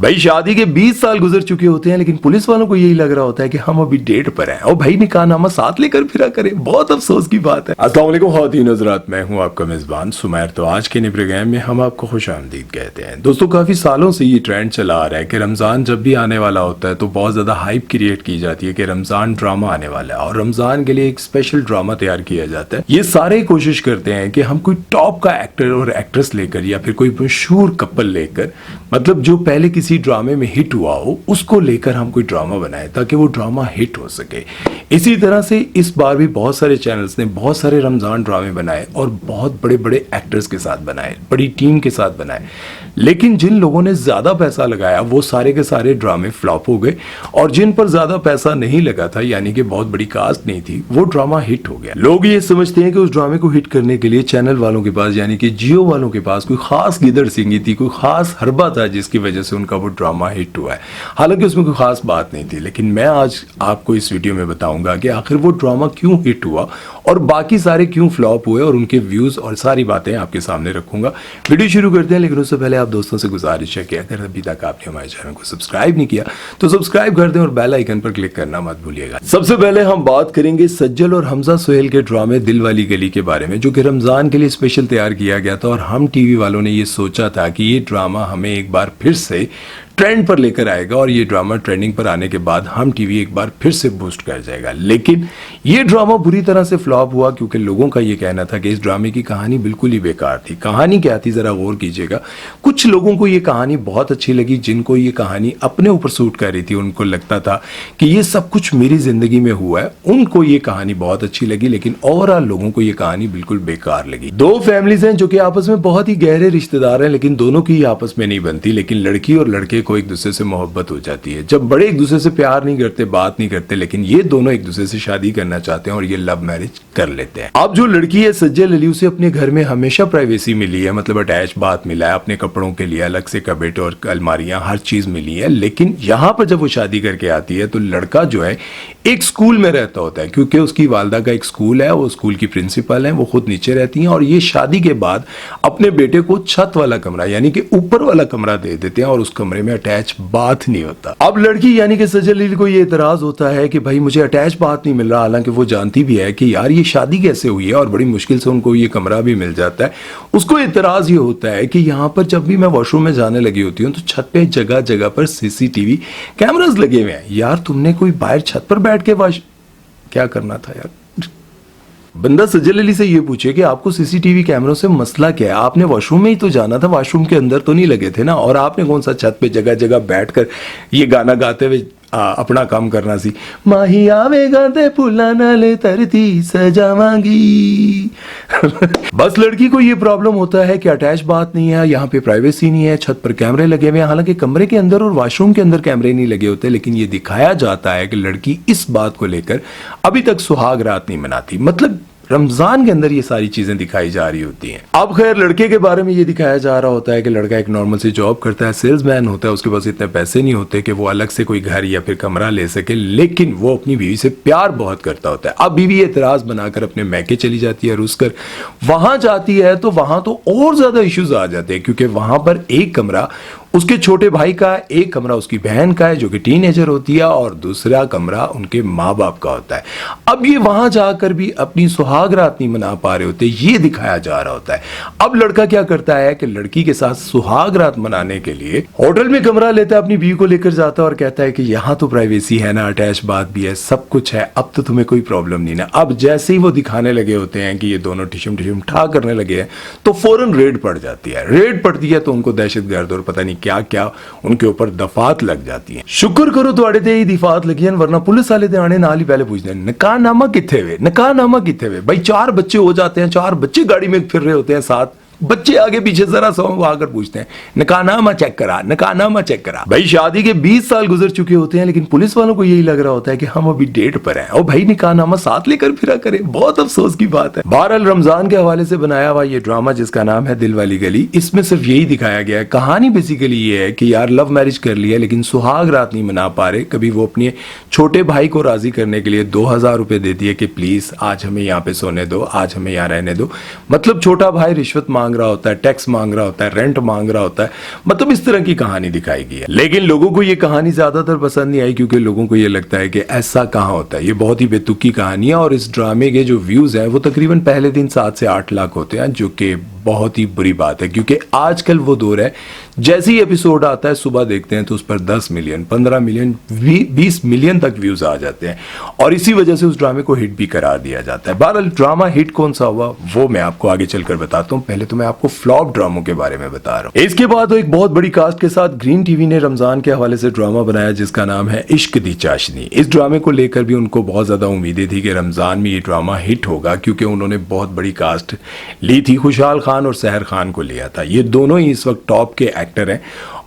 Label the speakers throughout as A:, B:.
A: भाई शादी के 20 साल गुजर चुके होते हैं लेकिन पुलिस वालों को यही लग रहा होता है कि हम अभी डेट पर हैं और भाई निकाहनामा साथ लेकर फिरा करें। बहुत अफसोस की बात है। अस्सलाम वालेकुम ख़वातीन हज़रात, मैं हूं आपका मेज़बान सुमैर। तो आज के नए प्रोग्राम में हम आपको खुशामदीद कहते हैं। दोस्तों काफ़ी सालों से ये ट्रेंड चला आ रहा है कि रमज़ान जब भी आने वाला होता है तो बहुत ज़्यादा हाइप क्रिएट की जाती है कि रमज़ान ड्रामा आने वाला है और रमज़ान के लिए एक स्पेशल ड्रामा तैयार किया जाता है। ये सारे कोशिश करते हैं कि हम कोई टॉप का एक्टर और एक्ट्रेस लेकर या फिर कोई मशहूर कपल लेकर, मतलब जो पहले किसी ड्रामे में हिट हुआ हो उसको लेकर हम कोई ड्रामा बनाए ताकि वो ड्रामा हिट हो सके। इसी तरह से इस बार भी बहुत सारे चैनल्स ने बहुत सारे रमज़ान ड्रामे बनाए और बहुत बड़े बड़े एक्टर्स के साथ बनाए, बड़ी टीम के साथ बनाए। लेकिन जिन लोगों ने ज़्यादा पैसा लगाया वो सारे के सारे ड्रामे फ्लॉप हो गए और जिन पर ज़्यादा पैसा नहीं लगा था, यानी कि बहुत बड़ी कास्ट नहीं थी, वो ड्रामा हिट हो गया। लोग ये समझते हैं कि उस ड्रामे को हिट करने के लिए चैनल वालों के पास यानी कि जियो वालों के पास कोई खास गिदड़ सिंगी थी, कोई खास हरबा था जिसकी वजह से उनका वो ड्रामा हिट हुआ है। हालांकि उसमें कोई खास बात नहीं थी, लेकिन मैं आज आपको इस वीडियो में बताऊंगा कि आखिर वो ड्रामा क्यों हिट हुआ और बाकी सारे क्यों फ्लॉप हुए और उनके व्यूज और सारी बातें आपके सामने रखूंगा। वीडियो शुरू करते हैं, लेकिन उससे पहले आप दोस्तों से गुजारिश है कि अगर अभी तक आपने हमारे चैनल को सब्सक्राइब नहीं किया तो सब्सक्राइब कर दें और बेल आइकन पर क्लिक करना मत भूलिएगा। सबसे पहले हम बात करेंगे सज्जल और हमजा सोहेल के ड्रामे दिल वाली गली के बारे में, जो कि रमजान के लिए स्पेशल तैयार किया गया था और हम टीवी वालों ने ये सोचा था कि ये ड्रामा हमें एक बार फिर से ट्रेंड पर लेकर आएगा और ये ड्रामा ट्रेंडिंग पर आने के बाद हम टीवी एक बार फिर से बूस्ट कर जाएगा। लेकिन ये ड्रामा बुरी तरह से फ्लॉप हुआ क्योंकि लोगों का ये कहना था कि इस ड्रामे की कहानी बिल्कुल ही बेकार थी। कहानी क्या थी जरा गौर कीजिएगा। कुछ लोगों को ये कहानी बहुत अच्छी लगी, जिनको ये कहानी अपने ऊपर सूट कर रही थी, उनको लगता था कि ये सब कुछ मेरी जिंदगी में हुआ है, उनको ये कहानी बहुत अच्छी लगी। लेकिन ओवरऑल लोगों को ये कहानी बिल्कुल बेकार लगी। दो फैमिलीज हैं जो कि आपस में बहुत ही गहरे रिश्तेदार हैं, लेकिन दोनों की आपस में नहीं बनती। लेकिन लड़की और लड़के को एक दूसरे से मोहब्बत हो जाती है। जब बड़े एक दूसरे से प्यार नहीं करते, बात नहीं करते, लेकिन ये दोनों एक दूसरे से शादी करना चाहते हैं और ये लव मैरिज कर लेते हैं। अब जो लड़की है सज्जल अली, उसे अपने घर में हमेशा प्राइवेसी मिली है, मतलब अटैच बात मिला है, अपने कपड़ों के लिए अलग से कबर्ड और अलमारियां हर चीज मिली है। लेकिन यहां पर जब वो शादी करके आती है तो लड़का जो है एक स्कूल में रहता होता है, क्योंकि उसकी वालदा का एक स्कूल है, वो स्कूल की प्रिंसिपल है, वो खुद नीचे रहती हैं और ये शादी के बाद अपने बेटे को छत वाला कमरा यानी कि ऊपर वाला कमरा दे देते हैं और उस कमरे में अटैच बाथ नहीं होता। अब लड़की यानी कि सज्जल अली को ये इतराज होता है कि भाई मुझे अटैच बाथ नहीं मिल रहा, हालांकि वो जानती भी है कि यार ये शादी कैसे हुई है और बड़ी मुश्किल से उनको ये कमरा भी मिल जाता है। उसको इतराज ये होता है कि यहाँ पर जब भी मैं वॉशरूम में जाने लगी होती हूँ तो छत पे जगह जगह पर सीसीटीवी कैमरास लगे हुए हैं। यार तुमने कोई बाहर छत पर बैठ के क्या करना था यार। बंदा सज्जल अली से ये पूछे कि आपको सीसीटीवी कैमरों से मसला क्या है, आपने वॉशरूम में ही तो जाना था, वॉशरूम के अंदर तो नहीं लगे थे ना, और आपने कौन सा छत पे जगह जगह बैठकर ये गाना गाते हुए अपना काम करना सी। माही आवेगा ते फुला नाले तरती सजावांगी। बस लड़की को ये प्रॉब्लम होता है कि अटैच बात नहीं है, यहाँ पे प्राइवेसी नहीं है, छत पर कैमरे लगे हुए हैं। हालांकि कमरे के अंदर और वॉशरूम के अंदर कैमरे नहीं लगे होते, लेकिन ये दिखाया जाता है कि लड़की इस बात को लेकर अभी तक सुहाग रात नहीं मनाती। मतलब रमजान के अंदर ये सारी चीजें दिखाई जा रही होती हैं। अब खैर लड़के के बारे में ये दिखाया जा रहा होता है कि लड़का एक नॉर्मल सी जॉब करता है, सेल्समैन होता है, उसके पास इतने पैसे नहीं होते कि वो अलग से कोई घर या फिर कमरा ले सके, लेकिन वो अपनी बीवी से प्यार बहुत करता होता है। अब बीवी एतराज बनाकर अपने मैके चली जाती है, रुस कर वहां जाती है तो वहां तो और ज्यादा इश्यूज आ जाते हैं, क्योंकि वहां पर एक कमरा उसके छोटे भाई का, एक कमरा उसकी बहन का है जो कि टीनेजर होती है और दूसरा कमरा उनके माँ बाप का होता है। अब ये वहां जाकर भी अपनी सुहाग रात नहीं मना पा रहे होते, ये दिखाया जा रहा होता है। अब लड़का क्या करता है कि लड़की के साथ सुहाग रात मनाने के लिए होटल में कमरा लेता है, अपनी बीवी को लेकर जाता है और कहता है कि यहाँ तो प्राइवेसी है ना, अटैच बात भी है, सब कुछ है, अब तो तुम्हें कोई प्रॉब्लम नहीं ना। अब जैसे ही वो दिखाने लगे होते हैं कि ये दोनों ठिशुम ठिशुम ठा करने लगे हैं तो फौरन रेड पड़ जाती है। रेड पड़ती है तो उनको दहशतगर्द और पता नहीं क्या क्या उनके ऊपर दफात लग जाती है। शुक्र करो तुहाडे ते दफात लगी, वरना पुलिस वाले ते आने नाल ही पहले पूछते हैं निकाहनामा किथे वे, निकाहनामा किथे वे। भाई 4 बच्चे हो जाते हैं, 4 बच्चे गाड़ी में फिर रहे होते हैं, साथ बच्चे आगे पीछे जरा सा आकर पूछते हैं निकाहनामा चेक करा, निकाहनामा चेक करा। भाई शादी के 20 साल गुजर चुके होते हैं लेकिन पुलिस वालों को यही लग रहा होता है कि हम अभी डेट पर हैं और भाई निकाहनामा साथ लेकर फिरा करें। बहुत अफसोस की बात है। बहरहाल रमजान के हवाले से बनाया हुआ ये ड्रामा जिसका नाम है दिल वाली गली, इसमें सिर्फ यही दिखाया गया है। कहानी बेसिकली ये है कि यार लव मैरिज कर लिया लेकिन सुहाग रात नहीं मना पा रहे। कभी वो अपने छोटे भाई को राजी करने के लिए 2000 रुपए देती है कि प्लीज आज हमें यहाँ पे सोने दो, आज हमें यहाँ रहने दो। मतलब छोटा भाई रिश्वत मांग
B: मांग रहा होता है, टैक्स मांग रहा होता है, रेंट मांग रहा होता है, मतलब इस तरह की कहानी दिखाई गई है। लेकिन लोगों को ये कहानी ज्यादातर पसंद नहीं आई क्योंकि लोगों को ये लगता है कि ऐसा कहाँ होता है, ये बहुत ही बेतुकी कहानी है। और इस ड्रामे के जो व्यूज हैं वो तकरीबन पहले दिन 7 से 8 लाख होते हैं, जो कि बहुत ही बुरी बात है क्योंकि आजकल वो दौर है जैसे ही एपिसोड आता है सुबह देखते हैं तो उस पर 10 मिलियन, 15 मिलियन, 20 मिलियन तक व्यूज आ जाते हैं और इसी वजह से उस ड्रामे को हिट भी करार दिया जाता है। बहरहाल ड्रामा हिट कौन सा हुआ वो मैं आपको आगे चलकर बताता हूं, पहले तो मैं आपको फ्लॉप ड्रामों के बारे में बता रहा हूं। इसके बाद एक बहुत बड़ी कास्ट के साथ ग्रीन टीवी ने रमजान के हवाले से ड्रामा बनाया जिसका नाम है इश्क दी चाशनी। इस ड्रामे को लेकर भी उनको बहुत ज्यादा उम्मीदें थी कि रमजान में ये ड्रामा हिट होगा क्योंकि उन्होंने बहुत बड़ी कास्ट ली थी, खुशहाल खान और सहर खान को लिया था। ये दोनों ही इस वक्त टॉप के एक्टर हैं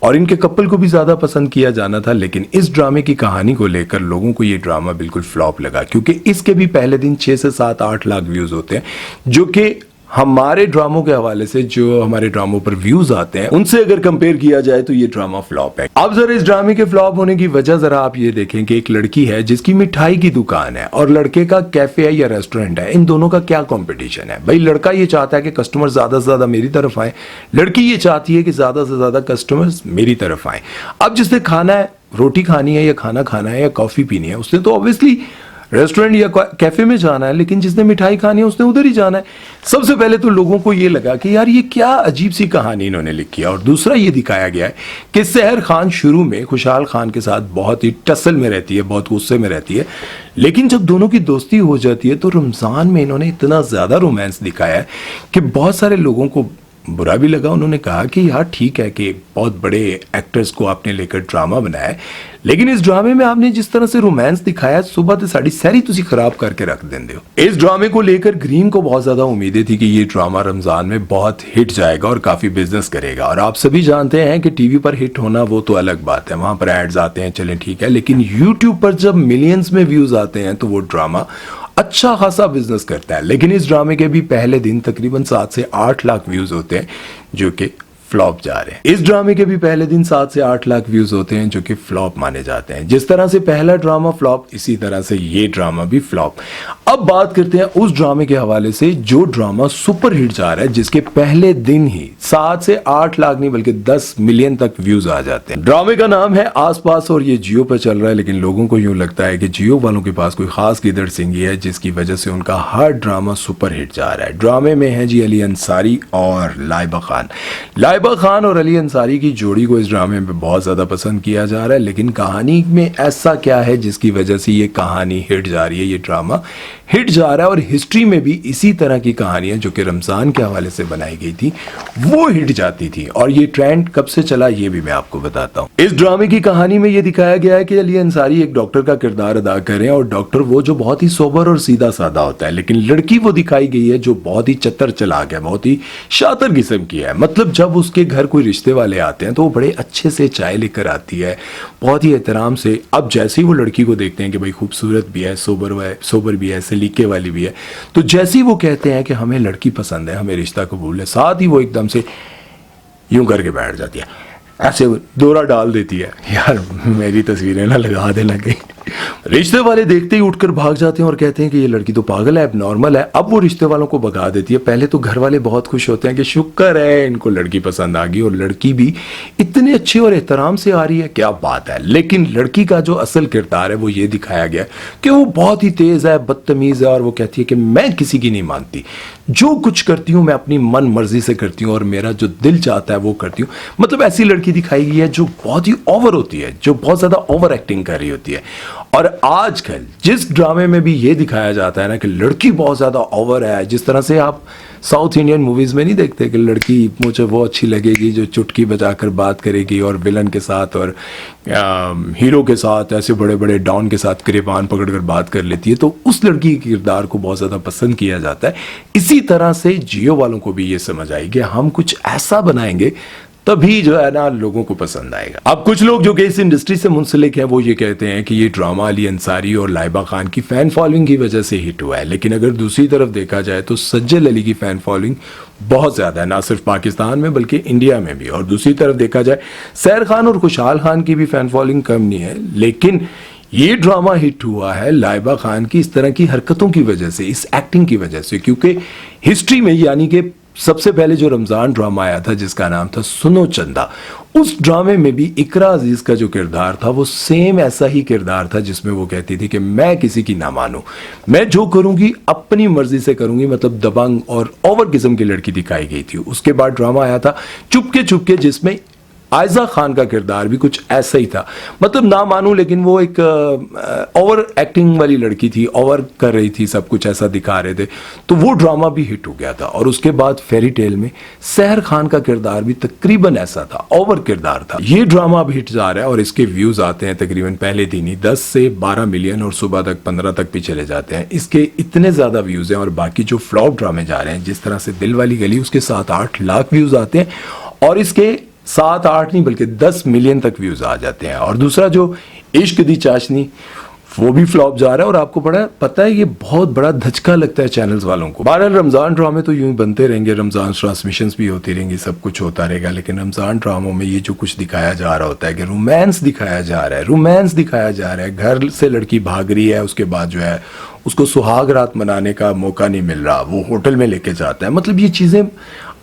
B: और इनके कपल को भी ज्यादा पसंद किया जाना था। लेकिन इस ड्रामे की कहानी को लेकर लोगों को ये ड्रामा बिल्कुल फ्लॉप लगा क्योंकि इसके भी पहले दिन 6 से 7 8 लाख व्यूज होते हैं, जो कि हमारे ड्रामों के हवाले से जो हमारे ड्रामों पर व्यूज आते हैं उनसे अगर कंपेयर किया जाए तो ये ड्रामा फ्लॉप है। अब जरा इस ड्रामे के फ्लॉप होने की वजह जरा आप ये देखें कि एक लड़की है जिसकी मिठाई की दुकान है और लड़के का कैफे है या रेस्टोरेंट है। इन दोनों का क्या कंपटीशन है? भाई लड़का ये चाहता है कि कस्टमर ज्यादा से ज्यादा मेरी तरफ आए, लड़की ये चाहती है कि ज्यादा से ज्यादा कस्टमर्स मेरी तरफ आए। अब जिसने खाना है, रोटी खानी है या खाना खाना है या कॉफी पीनी है, उसने तो ऑब्वियसली रेस्टोरेंट या कैफे में जाना है, लेकिन जिसने मिठाई खानी है उसने उधर ही जाना है। सबसे पहले तो लोगों को ये लगा कि यार ये क्या अजीब सी कहानी इन्होंने लिखी है। और दूसरा ये दिखाया गया है कि सहर खान शुरू में खुशहाल खान के साथ बहुत ही टसल में रहती है, बहुत गुस्से में रहती है, लेकिन जब दोनों की दोस्ती हो जाती है तो रमजान में इन्होंने इतना ज्यादा रोमांस दिखाया है कि बहुत सारे लोगों को बुरा भी लगा। उन्होंने कहा कि यार ठीक है कि बहुत बड़े एक्टर्स को आपने लेकर ड्रामा बनाया है, लेकिन इस ड्रामे में आपने जिस तरह से रोमांस दिखाया सुबह तो साड़ी सारी तुसी खराब करके रख देंगे हो। इस ड्रामे को लेकर ग्रीन को बहुत ज्यादा उम्मीदें थी कि ये ड्रामा रमजान में बहुत हिट जाएगा और काफी बिजनेस करेगा। और आप सभी जानते हैं कि टीवी पर हिट होना वो तो अलग बात है, वहां पर एड्स आते हैं, चलें ठीक है, लेकिन यूट्यूब पर जब मिलियंस में व्यूज आते हैं तो वो ड्रामा अच्छा खासा बिजनेस करता है। लेकिन इस ड्रामे के भी पहले दिन तकरीबन 7 से 8 लाख व्यूज होते हैं जो कि फ्लॉप जा रहे हैं। इस ड्रामे के भी पहले दिन 7 से 8 लाख व्यूज होते हैं जो कि फ्लॉप माने जाते हैं। जिस तरह से पहला ड्रामा फ्लॉप, इसी तरह से ये ड्रामा भी फ्लॉप। अब बात करते हैं उस ड्रामे के हवाले से जो ड्रामा सुपर हिट जा रहा है, जिसके पहले दिन ही 7 से 8 लाख नहीं बल्कि 10 मिलियन तक व्यूज आ जाते हैं। ड्रामे का नाम है आसपास और ये जियो पर चल रहा है, लेकिन लोगों को यूं लगता है कि जियो वालों के पास कोई खास गिदड़ सिंगी है जिसकी वजह से उनका हर ड्रामा सुपर हिट जा रहा है। ड्रामे में है जी अली अंसारी और लाइबा खान। लाइबा खान और अली अंसारी की जोड़ी को इस ड्रामे में बहुत ज्यादा पसंद किया जा रहा है, लेकिन कहानी में ऐसा क्या है जिसकी वजह से ये कहानी हिट जा रही है, ये ड्रामा हिट जा रहा है। और हिस्ट्री में भी इसी तरह की कहानियां जो कि रमजान के हवाले से बनाई गई थी वो हिट जाती थी। और ये ट्रेंड कब से चला ये भी मैं आपको बताता हूं। इस ड्रामे की कहानी में ये दिखाया गया है कि अली अंसारी एक डॉक्टर का किरदार अदा कर रहे हैं और डॉक्टर वो जो बहुत ही सोबर और सीधा साधा होता है, लेकिन लड़की वो दिखाई गई है जो बहुत ही चतर चलाक है, बहुत ही शातिर किस्म की है। मतलब जब उसके घर कोई रिश्ते वाले आते हैं तो वो बड़े अच्छे से चाय लेकर आती है, बहुत ही एहतराम से। अब जैसे ही वो लड़की को देखते हैं कि भाई खूबसूरत भी है, सोबर भी है, सलीके वाली भी है, तो जैसे ही वो कहते हैं कि हमें लड़की पसंद है, हमें रिश्ता कबूल है, साथ ही वो एकदम से यूं करके बैठ जाती है, ऐसे दौरा डाल देती है। यार मेरी तस्वीरें ना लगा देना कहीं। रिश्ते वाले देखते ही उठकर भाग जाते हैं और कहते हैं कि ये लड़की तो पागल है, नॉर्मल है। अब वो रिश्ते वालों को भगा देती है। पहले तो घर वाले बहुत खुश होते हैं कि शुक्र है इनको लड़की पसंद आ गई और लड़की भी इतने अच्छे और एहतराम से आ रही है, क्या बात है। लेकिन लड़की का जो असल किरदार है वो ये दिखाया गया कि वो बहुत ही तेज है, बदतमीज है और वो कहती है कि मैं किसी की नहीं मानती, जो कुछ करती हूँ मैं अपनी मन मर्जी से करती हूँ और मेरा जो दिल चाहता है वो करती हूँ। मतलब ऐसी लड़की दिखाई गई है जो बहुत ही ओवर होती है, जो बहुत ज्यादा ओवर एक्टिंग कर रही होती है। और आजकल जिस ड्रामे में भी ये दिखाया जाता है ना कि लड़की बहुत ज्यादा ओवर है, जिस तरह से आप साउथ इंडियन मूवीज में नहीं देखते कि लड़की मुझे वो अच्छी लगेगी जो चुटकी बजाकर बात करेगी और विलन के साथ और हीरो के साथ ऐसे बड़े बड़े डॉन के साथ गिरेबान पकड़कर बात कर लेती है, तो उस लड़की के किरदार को बहुत ज्यादा पसंद किया जाता है। इसी तरह से जियो वालों को भी ये समझ आई कि हम कुछ ऐसा बनाएंगे तभी जो है ना लोगों को पसंद आएगा। अब कुछ लोग जो कि इस इंडस्ट्री से मुंसलिक हैं वो ये कहते हैं कि ये ड्रामा अली अंसारी और लाइबा खान की फैन फॉलोइंग की वजह से हिट हुआ है, लेकिन अगर दूसरी तरफ देखा जाए तो सज्जल अली की फैन फॉलोइंग बहुत ज्यादा है, ना सिर्फ पाकिस्तान में बल्कि इंडिया में भी। और दूसरी तरफ देखा जाए सहर खान और खुशहाल खान की भी फैन फॉलोइंग कम नहीं है, लेकिन ये ड्रामा हिट हुआ है लाइबा खान की इस तरह की हरकतों की वजह से, इस एक्टिंग की वजह से। क्योंकि हिस्ट्री में यानी कि सबसे पहले जो रमजान ड्रामा आया था जिसका नाम था सुनो चंदा, उस ड्रामे में भी इकरा अजीज का जो किरदार था वो सेम ऐसा ही किरदार था जिसमें वो कहती थी कि मैं किसी की ना मानूं, मैं जो करूंगी अपनी मर्जी से करूंगी, मतलब दबंग और ओवर किस्म की लड़की दिखाई गई थी। उसके बाद ड्रामा आया था चुपके चुपके जिसमें आयजा खान का किरदार भी कुछ ऐसा ही था, मतलब ना मानूं लेकिन वो एक ओवर एक्टिंग वाली लड़की थी, ओवर कर रही थी, सब कुछ ऐसा दिखा रहे थे, तो वो ड्रामा भी हिट हो गया था। और उसके बाद फेरी टेल में सहर खान का किरदार भी तकरीबन ऐसा था, ओवर किरदार था। ये ड्रामा अब हिट जा रहा है और इसके व्यूज आते हैं तकरीबन पहले दिन ही 10 से 12 मिलियन और सुबह तक 15 तक भी चले जाते हैं। इसके इतने ज्यादा व्यूज हैं और बाकी जो फ्लॉप ड्रामे जा रहे हैं जिस तरह से दिल वाली गली, उसके 7-8 लाख व्यूज आते हैं और इसके 7-8 नहीं बल्कि 10 मिलियन तक व्यूज आ जाते हैं। और दूसरा जो इश्क दी चाशनी, वो भी फ्लॉप जा रहा है और आपको बड़ा पता है ये बहुत बड़ा धचका लगता है चैनल्स वालों को। 12 रमजान ड्रामे तो यूं बनते रहेंगे, रमजान ट्रांसमिशंस भी होती रहेंगी, सब कुछ होता रहेगा, लेकिन रमजान ड्रामों में ये जो कुछ दिखाया जा रहा होता है कि रोमांस दिखाया जा रहा है, रोमांस दिखाया जा रहा है, घर से लड़की भाग रही है, उसके बाद जो है उसको सुहाग रात मनाने का मौका नहीं मिल रहा, वो होटल में लेके जाता है। मतलब ये चीजें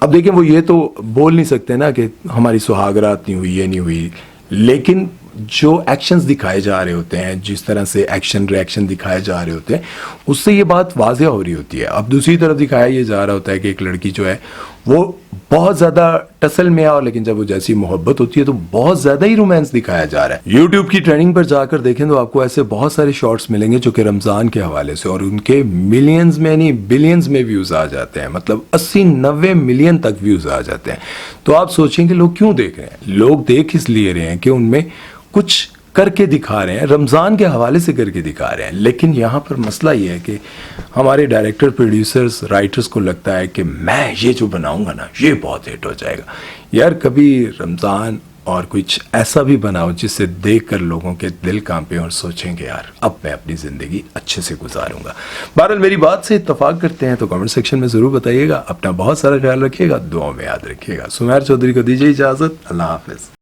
B: अब देखें, वो ये तो बोल नहीं सकते ना कि हमारी सुहाग रात नहीं हुई, ये नहीं हुई, लेकिन जो एक्शंस दिखाए जा रहे होते हैं, जिस तरह से एक्शन रिएक्शन दिखाए जा रहे होते हैं, उससे ये बात वाज़ेह हो रही होती है। अब दूसरी तरफ दिखाया ये जा रहा होता है कि एक लड़की जो है वो बहुत ज़्यादा टसल में है, और लेकिन जब वो जैसी मोहब्बत होती है तो बहुत ज़्यादा ही रोमांस दिखाया जा रहा है। यूट्यूब की ट्रेंडिंग पर जाकर देखें तो आपको ऐसे बहुत सारे शॉर्ट्स मिलेंगे जो कि रमज़ान के हवाले से, और उनके मिलियंस में नहीं बिलियंस में व्यूज़ आ जाते हैं, मतलब 80-90 मिलियन तक व्यूज़ आ जाते हैं। तो आप सोचेंगे लोग क्यों देख रहे हैं? लोग देख इसलिए रहे हैं कि उनमें कुछ करके दिखा रहे हैं, रमज़ान के हवाले से करके दिखा रहे हैं। लेकिन यहाँ पर मसला ये है कि हमारे डायरेक्टर, प्रोड्यूसर्स, राइटर्स को लगता है कि मैं ये जो बनाऊंगा ना ये बहुत हिट हो जाएगा। यार कभी रमज़ान और कुछ ऐसा भी बनाओ जिससे देखकर लोगों के दिल कांपे और सोचेंगे यार अब मैं अपनी ज़िंदगी अच्छे से गुजारूंगा। बहरहाल मेरी बात से इत्तफाक करते हैं तो कमेंट सेक्शन में ज़रूर बताइएगा। अपना बहुत सारा ख्याल रखिएगा, दुआ में याद रखिएगा। सुमेर चौधरी को दीजिए इजाज़त, अल्लाह हाफिज़।